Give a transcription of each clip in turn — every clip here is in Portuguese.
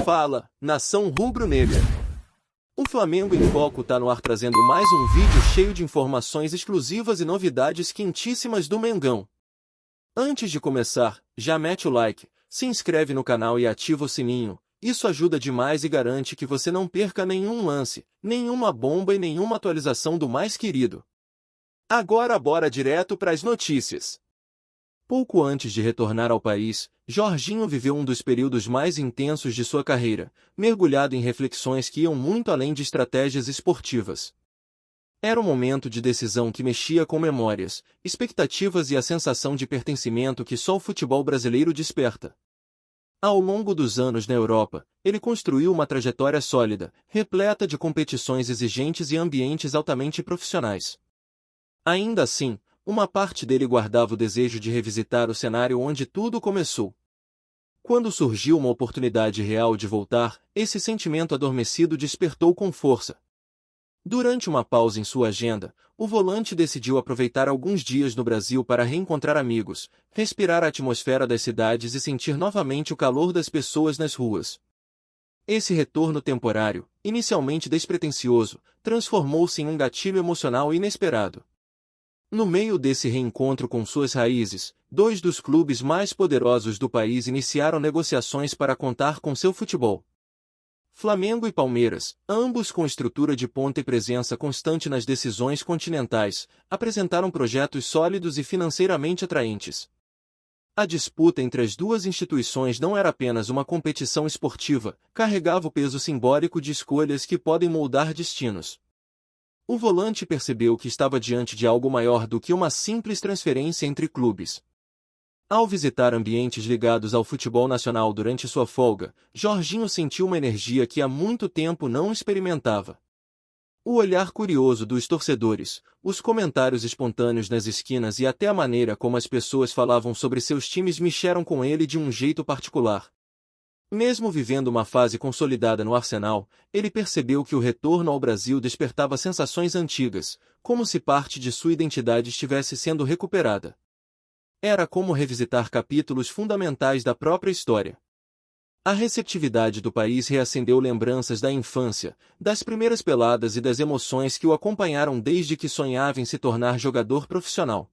Fala, nação rubro-negra! O Flamengo em Foco tá no ar trazendo mais um vídeo cheio de informações exclusivas e novidades quentíssimas do Mengão. Antes de começar, já mete o like, se inscreve no canal e ativa o sininho, isso ajuda demais e garante que você não perca nenhum lance, nenhuma bomba e nenhuma atualização do mais querido. Agora bora direto para as notícias. Pouco antes de retornar ao país, Jorginho viveu um dos períodos mais intensos de sua carreira, mergulhado em reflexões que iam muito além de estratégias esportivas. Era um momento de decisão que mexia com memórias, expectativas e a sensação de pertencimento que só o futebol brasileiro desperta. Ao longo dos anos na Europa, ele construiu uma trajetória sólida, repleta de competições exigentes e ambientes altamente profissionais. Ainda assim, uma parte dele guardava o desejo de revisitar o cenário onde tudo começou. Quando surgiu uma oportunidade real de voltar, esse sentimento adormecido despertou com força. Durante uma pausa em sua agenda, o volante decidiu aproveitar alguns dias no Brasil para reencontrar amigos, respirar a atmosfera das cidades e sentir novamente o calor das pessoas nas ruas. Esse retorno temporário, inicialmente despretensioso, transformou-se em um gatilho emocional inesperado. No meio desse reencontro com suas raízes, dois dos clubes mais poderosos do país iniciaram negociações para contar com seu futebol. Flamengo e Palmeiras, ambos com estrutura de ponta e presença constante nas decisões continentais, apresentaram projetos sólidos e financeiramente atraentes. A disputa entre as duas instituições não era apenas uma competição esportiva, carregava o peso simbólico de escolhas que podem moldar destinos. O volante percebeu que estava diante de algo maior do que uma simples transferência entre clubes. Ao visitar ambientes ligados ao futebol nacional durante sua folga, Jorginho sentiu uma energia que há muito tempo não experimentava. O olhar curioso dos torcedores, os comentários espontâneos nas esquinas e até a maneira como as pessoas falavam sobre seus times mexeram com ele de um jeito particular. Mesmo vivendo uma fase consolidada no Arsenal, ele percebeu que o retorno ao Brasil despertava sensações antigas, como se parte de sua identidade estivesse sendo recuperada. Era como revisitar capítulos fundamentais da própria história. A receptividade do país reacendeu lembranças da infância, das primeiras peladas e das emoções que o acompanharam desde que sonhava em se tornar jogador profissional.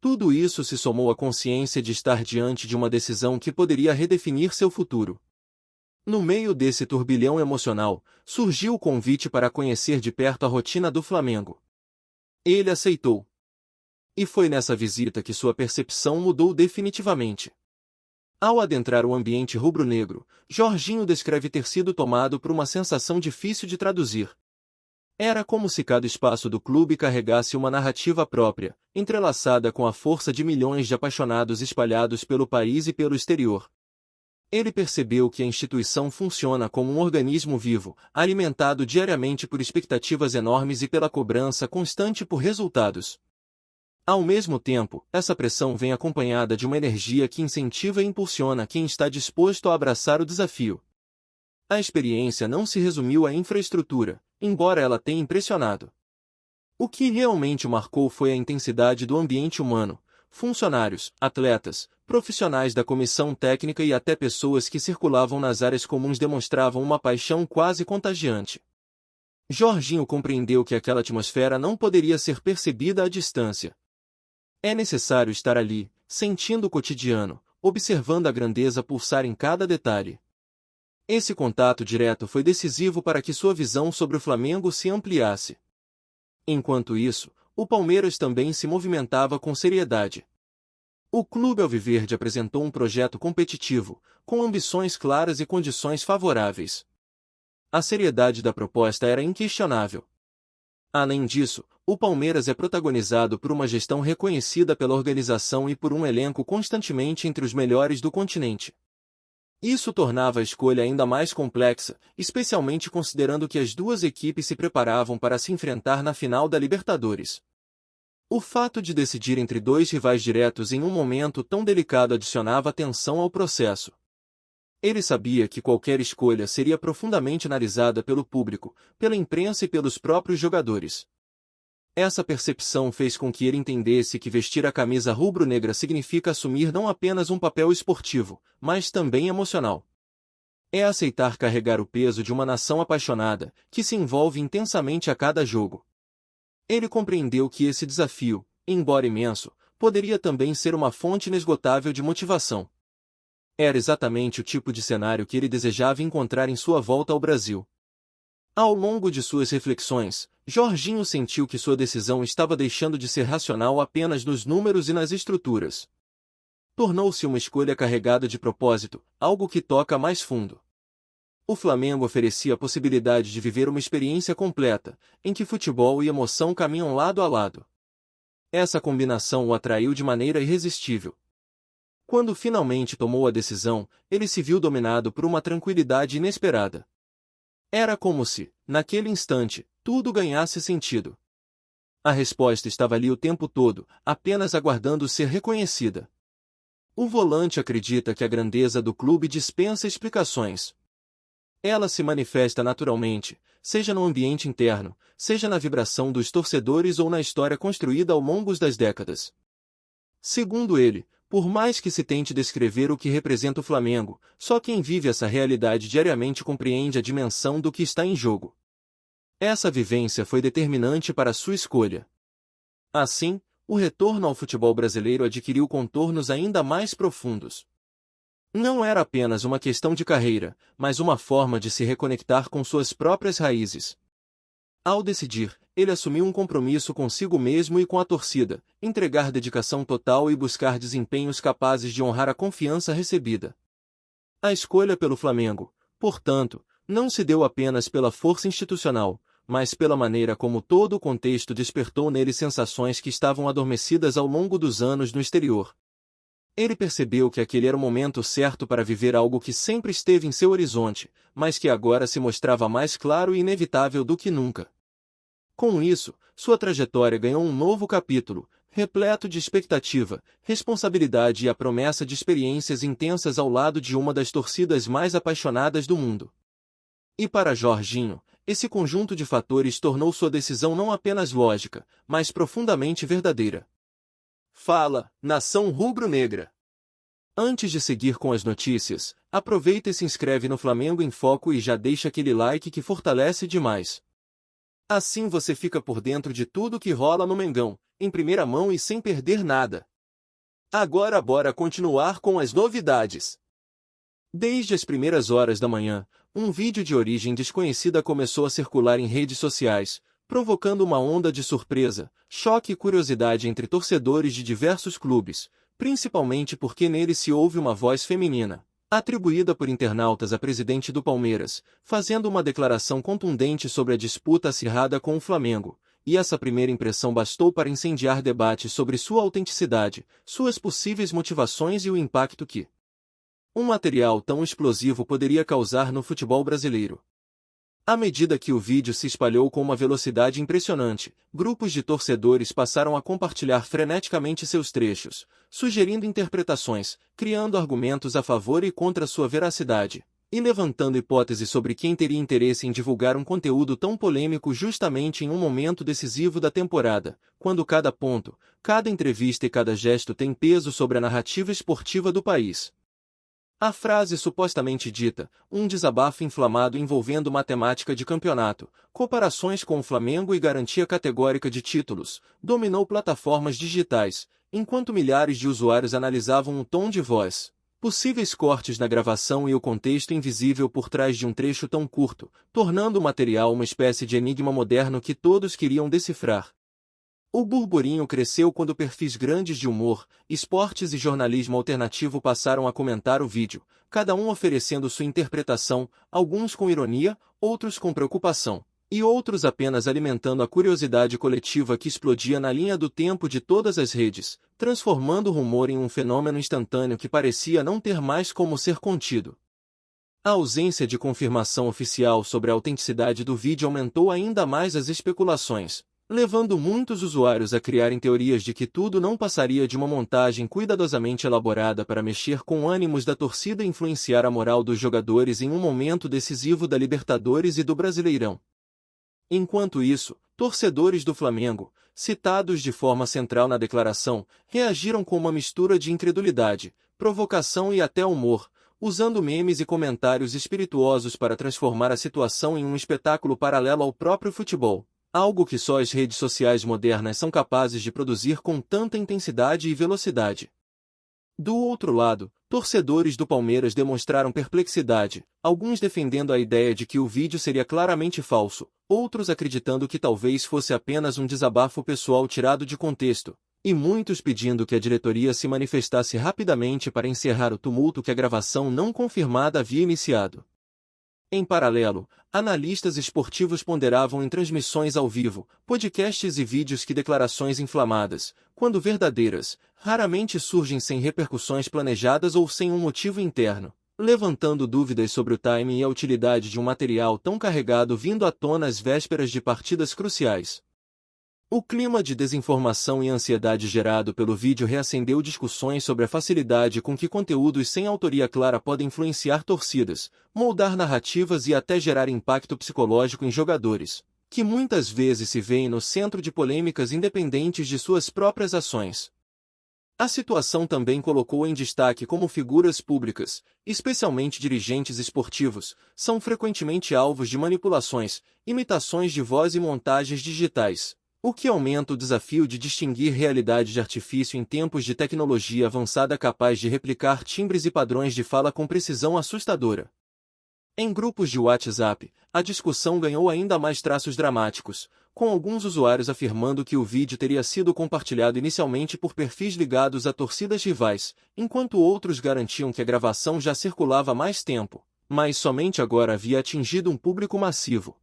Tudo isso se somou à consciência de estar diante de uma decisão que poderia redefinir seu futuro. No meio desse turbilhão emocional, surgiu o convite para conhecer de perto a rotina do Flamengo. Ele aceitou. E foi nessa visita que sua percepção mudou definitivamente. Ao adentrar o ambiente rubro-negro, Jorginho descreve ter sido tomado por uma sensação difícil de traduzir. Era como se cada espaço do clube carregasse uma narrativa própria, entrelaçada com a força de milhões de apaixonados espalhados pelo país e pelo exterior. Ele percebeu que a instituição funciona como um organismo vivo, alimentado diariamente por expectativas enormes e pela cobrança constante por resultados. Ao mesmo tempo, essa pressão vem acompanhada de uma energia que incentiva e impulsiona quem está disposto a abraçar o desafio. A experiência não se resumiu à infraestrutura, embora ela tenha impressionado. O que realmente o marcou foi a intensidade do ambiente humano, funcionários, atletas, profissionais da comissão técnica e até pessoas que circulavam nas áreas comuns demonstravam uma paixão quase contagiante. Jorginho compreendeu que aquela atmosfera não poderia ser percebida à distância. É necessário estar ali, sentindo o cotidiano, observando a grandeza pulsar em cada detalhe. Esse contato direto foi decisivo para que sua visão sobre o Flamengo se ampliasse. Enquanto isso, o Palmeiras também se movimentava com seriedade. O clube alviverde apresentou um projeto competitivo, com ambições claras e condições favoráveis. A seriedade da proposta era inquestionável. Além disso, o Palmeiras é protagonizado por uma gestão reconhecida pela organização e por um elenco constantemente entre os melhores do continente. Isso tornava a escolha ainda mais complexa, especialmente considerando que as duas equipes se preparavam para se enfrentar na final da Libertadores. O fato de decidir entre dois rivais diretos em um momento tão delicado adicionava tensão ao processo. Ele sabia que qualquer escolha seria profundamente analisada pelo público, pela imprensa e pelos próprios jogadores. Essa percepção fez com que ele entendesse que vestir a camisa rubro-negra significa assumir não apenas um papel esportivo, mas também emocional. É aceitar carregar o peso de uma nação apaixonada, que se envolve intensamente a cada jogo. Ele compreendeu que esse desafio, embora imenso, poderia também ser uma fonte inesgotável de motivação. Era exatamente o tipo de cenário que ele desejava encontrar em sua volta ao Brasil. Ao longo de suas reflexões, Jorginho sentiu que sua decisão estava deixando de ser racional apenas nos números e nas estruturas. Tornou-se uma escolha carregada de propósito, algo que toca mais fundo. O Flamengo oferecia a possibilidade de viver uma experiência completa, em que futebol e emoção caminham lado a lado. Essa combinação o atraiu de maneira irresistível. Quando finalmente tomou a decisão, ele se viu dominado por uma tranquilidade inesperada. Era como se, naquele instante, tudo ganhasse sentido. A resposta estava ali o tempo todo, apenas aguardando ser reconhecida. O volante acredita que a grandeza do clube dispensa explicações. Ela se manifesta naturalmente, seja no ambiente interno, seja na vibração dos torcedores ou na história construída ao longo das décadas. Segundo ele, por mais que se tente descrever o que representa o Flamengo, só quem vive essa realidade diariamente compreende a dimensão do que está em jogo. Essa vivência foi determinante para sua escolha. Assim, o retorno ao futebol brasileiro adquiriu contornos ainda mais profundos. Não era apenas uma questão de carreira, mas uma forma de se reconectar com suas próprias raízes. Ao decidir, ele assumiu um compromisso consigo mesmo e com a torcida, entregar dedicação total e buscar desempenhos capazes de honrar a confiança recebida. A escolha pelo Flamengo, portanto, não se deu apenas pela força institucional, mas pela maneira como todo o contexto despertou nele sensações que estavam adormecidas ao longo dos anos no exterior. Ele percebeu que aquele era o momento certo para viver algo que sempre esteve em seu horizonte, mas que agora se mostrava mais claro e inevitável do que nunca. Com isso, sua trajetória ganhou um novo capítulo, repleto de expectativa, responsabilidade e a promessa de experiências intensas ao lado de uma das torcidas mais apaixonadas do mundo. E para Jorginho, esse conjunto de fatores tornou sua decisão não apenas lógica, mas profundamente verdadeira. Fala, nação rubro-negra! Antes de seguir com as notícias, aproveita e se inscreve no Flamengo em Foco e já deixa aquele like que fortalece demais. Assim você fica por dentro de tudo que rola no Mengão, em primeira mão e sem perder nada. Agora bora continuar com as novidades. Desde as primeiras horas da manhã, um vídeo de origem desconhecida começou a circular em redes sociais, provocando uma onda de surpresa, choque e curiosidade entre torcedores de diversos clubes, principalmente porque nele se ouve uma voz feminina, atribuída por internautas a presidente do Palmeiras, fazendo uma declaração contundente sobre a disputa acirrada com o Flamengo, e essa primeira impressão bastou para incendiar debates sobre sua autenticidade, suas possíveis motivações e o impacto que um material tão explosivo poderia causar no futebol brasileiro. À medida que o vídeo se espalhou com uma velocidade impressionante, grupos de torcedores passaram a compartilhar freneticamente seus trechos, sugerindo interpretações, criando argumentos a favor e contra sua veracidade, e levantando hipóteses sobre quem teria interesse em divulgar um conteúdo tão polêmico justamente em um momento decisivo da temporada, quando cada ponto, cada entrevista e cada gesto tem peso sobre a narrativa esportiva do país. A frase supostamente dita, um desabafo inflamado envolvendo matemática de campeonato, comparações com o Flamengo e garantia categórica de títulos, dominou plataformas digitais, enquanto milhares de usuários analisavam o tom de voz, possíveis cortes na gravação e o contexto invisível por trás de um trecho tão curto, tornando o material uma espécie de enigma moderno que todos queriam decifrar. O burburinho cresceu quando perfis grandes de humor, esportes e jornalismo alternativo passaram a comentar o vídeo, cada um oferecendo sua interpretação, alguns com ironia, outros com preocupação, e outros apenas alimentando a curiosidade coletiva que explodia na linha do tempo de todas as redes, transformando o rumor em um fenômeno instantâneo que parecia não ter mais como ser contido. A ausência de confirmação oficial sobre a autenticidade do vídeo aumentou ainda mais as especulações, levando muitos usuários a criarem teorias de que tudo não passaria de uma montagem cuidadosamente elaborada para mexer com ânimos da torcida e influenciar a moral dos jogadores em um momento decisivo da Libertadores e do Brasileirão. Enquanto isso, torcedores do Flamengo, citados de forma central na declaração, reagiram com uma mistura de incredulidade, provocação e até humor, usando memes e comentários espirituosos para transformar a situação em um espetáculo paralelo ao próprio futebol, algo que só as redes sociais modernas são capazes de produzir com tanta intensidade e velocidade. Do outro lado, torcedores do Palmeiras demonstraram perplexidade, alguns defendendo a ideia de que o vídeo seria claramente falso, outros acreditando que talvez fosse apenas um desabafo pessoal tirado de contexto, e muitos pedindo que a diretoria se manifestasse rapidamente para encerrar o tumulto que a gravação não confirmada havia iniciado. Em paralelo, analistas esportivos ponderavam em transmissões ao vivo, podcasts e vídeos que declarações inflamadas, quando verdadeiras, raramente surgem sem repercussões planejadas ou sem um motivo interno, levantando dúvidas sobre o timing e a utilidade de um material tão carregado vindo à tona às vésperas de partidas cruciais. O clima de desinformação e ansiedade gerado pelo vídeo reacendeu discussões sobre a facilidade com que conteúdos sem autoria clara podem influenciar torcidas, moldar narrativas e até gerar impacto psicológico em jogadores, que muitas vezes se veem no centro de polêmicas independentes de suas próprias ações. A situação também colocou em destaque como figuras públicas, especialmente dirigentes esportivos, são frequentemente alvos de manipulações, imitações de voz e montagens digitais, o que aumenta o desafio de distinguir realidade de artifício em tempos de tecnologia avançada capaz de replicar timbres e padrões de fala com precisão assustadora. Em grupos de WhatsApp, a discussão ganhou ainda mais traços dramáticos, com alguns usuários afirmando que o vídeo teria sido compartilhado inicialmente por perfis ligados a torcidas rivais, enquanto outros garantiam que a gravação já circulava há mais tempo, mas somente agora havia atingido um público massivo.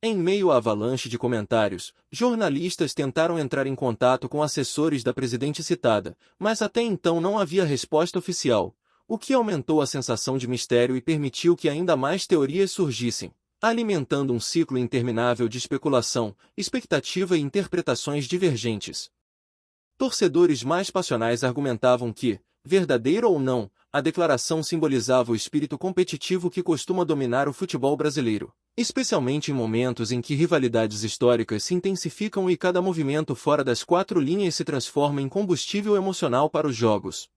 Em meio à avalanche de comentários, jornalistas tentaram entrar em contato com assessores da presidente citada, mas até então não havia resposta oficial, o que aumentou a sensação de mistério e permitiu que ainda mais teorias surgissem, alimentando um ciclo interminável de especulação, expectativa e interpretações divergentes. Torcedores mais passionais argumentavam que, verdadeiro ou não, a declaração simbolizava o espírito competitivo que costuma dominar o futebol brasileiro, especialmente em momentos em que rivalidades históricas se intensificam e cada movimento fora das quatro linhas se transforma em combustível emocional para os jogos.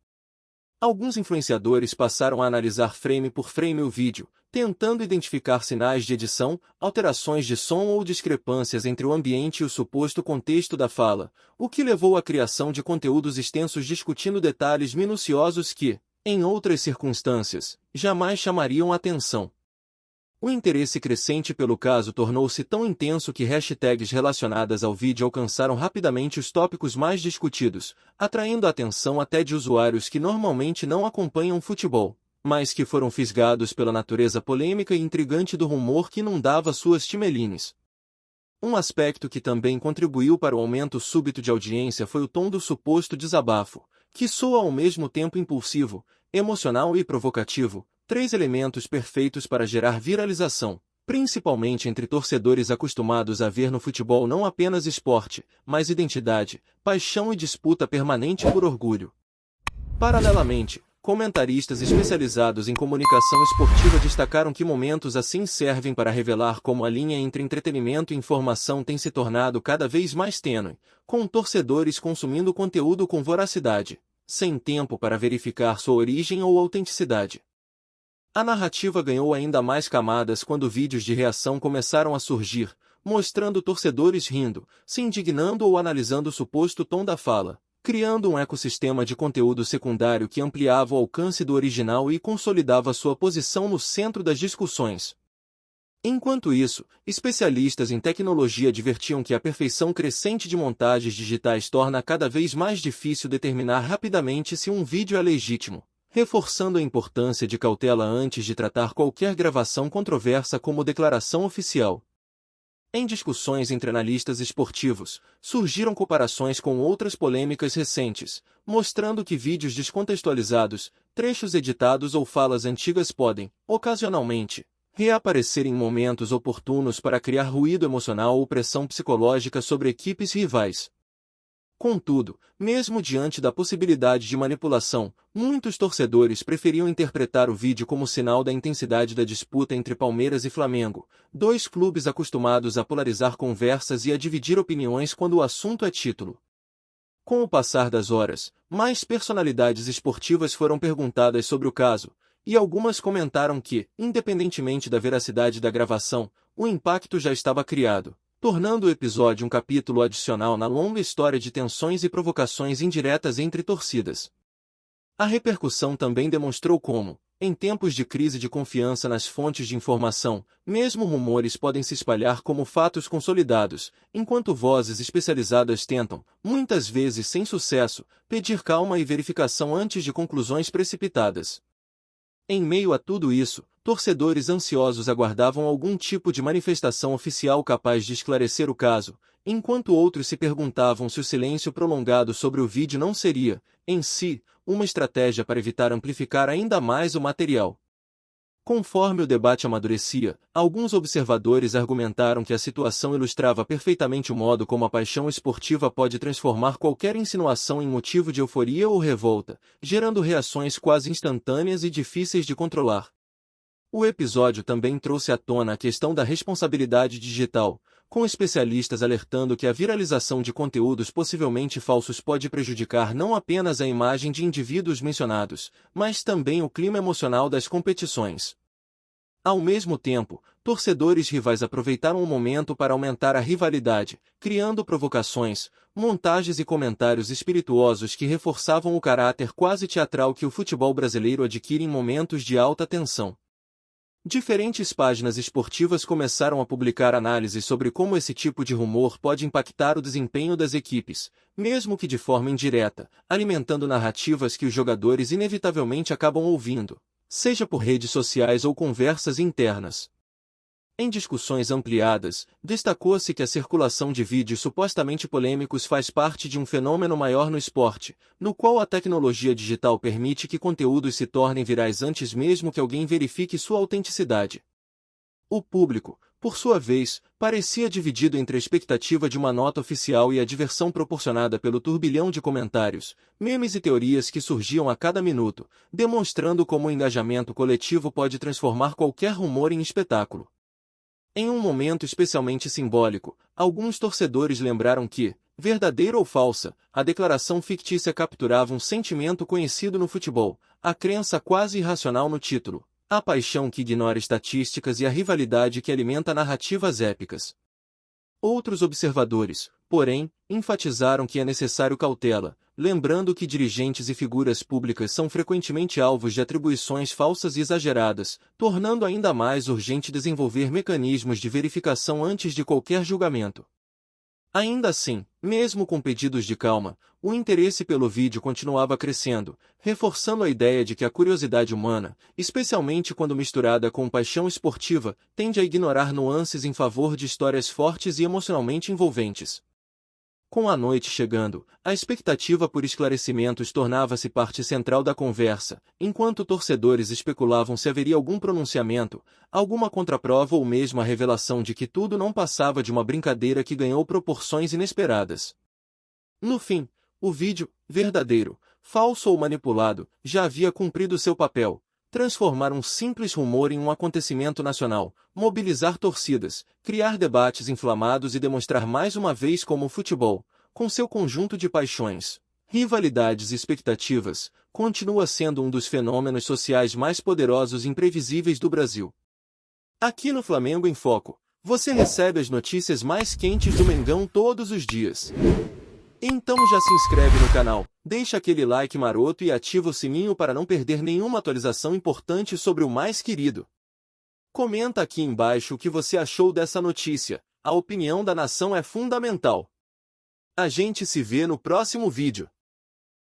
Alguns influenciadores passaram a analisar frame por frame o vídeo, tentando identificar sinais de edição, alterações de som ou discrepâncias entre o ambiente e o suposto contexto da fala, o que levou à criação de conteúdos extensos discutindo detalhes minuciosos que, em outras circunstâncias, jamais chamariam atenção. O interesse crescente pelo caso tornou-se tão intenso que hashtags relacionadas ao vídeo alcançaram rapidamente os tópicos mais discutidos, atraindo a atenção até de usuários que normalmente não acompanham futebol, mas que foram fisgados pela natureza polêmica e intrigante do rumor que inundava suas timelines. Um aspecto que também contribuiu para o aumento súbito de audiência foi o tom do suposto desabafo, que soa ao mesmo tempo impulsivo, emocional e provocativo, três elementos perfeitos para gerar viralização, principalmente entre torcedores acostumados a ver no futebol não apenas esporte, mas identidade, paixão e disputa permanente por orgulho. Paralelamente, comentaristas especializados em comunicação esportiva destacaram que momentos assim servem para revelar como a linha entre entretenimento e informação tem se tornado cada vez mais tênue, com torcedores consumindo conteúdo com voracidade, sem tempo para verificar sua origem ou autenticidade. A narrativa ganhou ainda mais camadas quando vídeos de reação começaram a surgir, mostrando torcedores rindo, se indignando ou analisando o suposto tom da fala, criando um ecossistema de conteúdo secundário que ampliava o alcance do original e consolidava sua posição no centro das discussões. Enquanto isso, especialistas em tecnologia advertiam que a perfeição crescente de montagens digitais torna cada vez mais difícil determinar rapidamente se um vídeo é legítimo, reforçando a importância de cautela antes de tratar qualquer gravação controversa como declaração oficial. Em discussões entre analistas esportivos, surgiram comparações com outras polêmicas recentes, mostrando que vídeos descontextualizados, trechos editados ou falas antigas podem, ocasionalmente, reaparecer em momentos oportunos para criar ruído emocional ou pressão psicológica sobre equipes rivais. Contudo, mesmo diante da possibilidade de manipulação, muitos torcedores preferiam interpretar o vídeo como sinal da intensidade da disputa entre Palmeiras e Flamengo, dois clubes acostumados a polarizar conversas e a dividir opiniões quando o assunto é título. Com o passar das horas, mais personalidades esportivas foram perguntadas sobre o caso, e algumas comentaram que, independentemente da veracidade da gravação, o impacto já estava criado, tornando o episódio um capítulo adicional na longa história de tensões e provocações indiretas entre torcidas. A repercussão também demonstrou como, em tempos de crise de confiança nas fontes de informação, mesmo rumores podem se espalhar como fatos consolidados, enquanto vozes especializadas tentam, muitas vezes sem sucesso, pedir calma e verificação antes de conclusões precipitadas. Em meio a tudo isso, torcedores ansiosos aguardavam algum tipo de manifestação oficial capaz de esclarecer o caso, enquanto outros se perguntavam se o silêncio prolongado sobre o vídeo não seria, em si, uma estratégia para evitar amplificar ainda mais o material. Conforme o debate amadurecia, alguns observadores argumentaram que a situação ilustrava perfeitamente o modo como a paixão esportiva pode transformar qualquer insinuação em motivo de euforia ou revolta, gerando reações quase instantâneas e difíceis de controlar. O episódio também trouxe à tona a questão da responsabilidade digital, com especialistas alertando que a viralização de conteúdos possivelmente falsos pode prejudicar não apenas a imagem de indivíduos mencionados, mas também o clima emocional das competições. Ao mesmo tempo, torcedores rivais aproveitaram o momento para aumentar a rivalidade, criando provocações, montagens e comentários espirituosos que reforçavam o caráter quase teatral que o futebol brasileiro adquire em momentos de alta tensão. Diferentes páginas esportivas começaram a publicar análises sobre como esse tipo de rumor pode impactar o desempenho das equipes, mesmo que de forma indireta, alimentando narrativas que os jogadores inevitavelmente acabam ouvindo, seja por redes sociais ou conversas internas. Em discussões ampliadas, destacou-se que a circulação de vídeos supostamente polêmicos faz parte de um fenômeno maior no esporte, no qual a tecnologia digital permite que conteúdos se tornem virais antes mesmo que alguém verifique sua autenticidade. O público, por sua vez, parecia dividido entre a expectativa de uma nota oficial e a diversão proporcionada pelo turbilhão de comentários, memes e teorias que surgiam a cada minuto, demonstrando como o engajamento coletivo pode transformar qualquer rumor em espetáculo. Em um momento especialmente simbólico, alguns torcedores lembraram que, verdadeira ou falsa, a declaração fictícia capturava um sentimento conhecido no futebol, a crença quase irracional no título, a paixão que ignora estatísticas e a rivalidade que alimenta narrativas épicas. Outros observadores, porém, enfatizaram que é necessário cautela, lembrando que dirigentes e figuras públicas são frequentemente alvos de atribuições falsas e exageradas, tornando ainda mais urgente desenvolver mecanismos de verificação antes de qualquer julgamento. Ainda assim, mesmo com pedidos de calma, o interesse pelo vídeo continuava crescendo, reforçando a ideia de que a curiosidade humana, especialmente quando misturada com paixão esportiva, tende a ignorar nuances em favor de histórias fortes e emocionalmente envolventes. Com a noite chegando, a expectativa por esclarecimentos tornava-se parte central da conversa, enquanto torcedores especulavam se haveria algum pronunciamento, alguma contraprova ou mesmo a revelação de que tudo não passava de uma brincadeira que ganhou proporções inesperadas. No fim, o vídeo, verdadeiro, falso ou manipulado, já havia cumprido seu papel: transformar um simples rumor em um acontecimento nacional, mobilizar torcidas, criar debates inflamados e demonstrar mais uma vez como o futebol, com seu conjunto de paixões, rivalidades e expectativas, continua sendo um dos fenômenos sociais mais poderosos e imprevisíveis do Brasil. Aqui no Flamengo em Foco, você recebe as notícias mais quentes do Mengão todos os dias. Então já se inscreve no canal, deixa aquele like maroto e ativa o sininho para não perder nenhuma atualização importante sobre o mais querido. Comenta aqui embaixo o que você achou dessa notícia, a opinião da nação é fundamental. A gente se vê no próximo vídeo.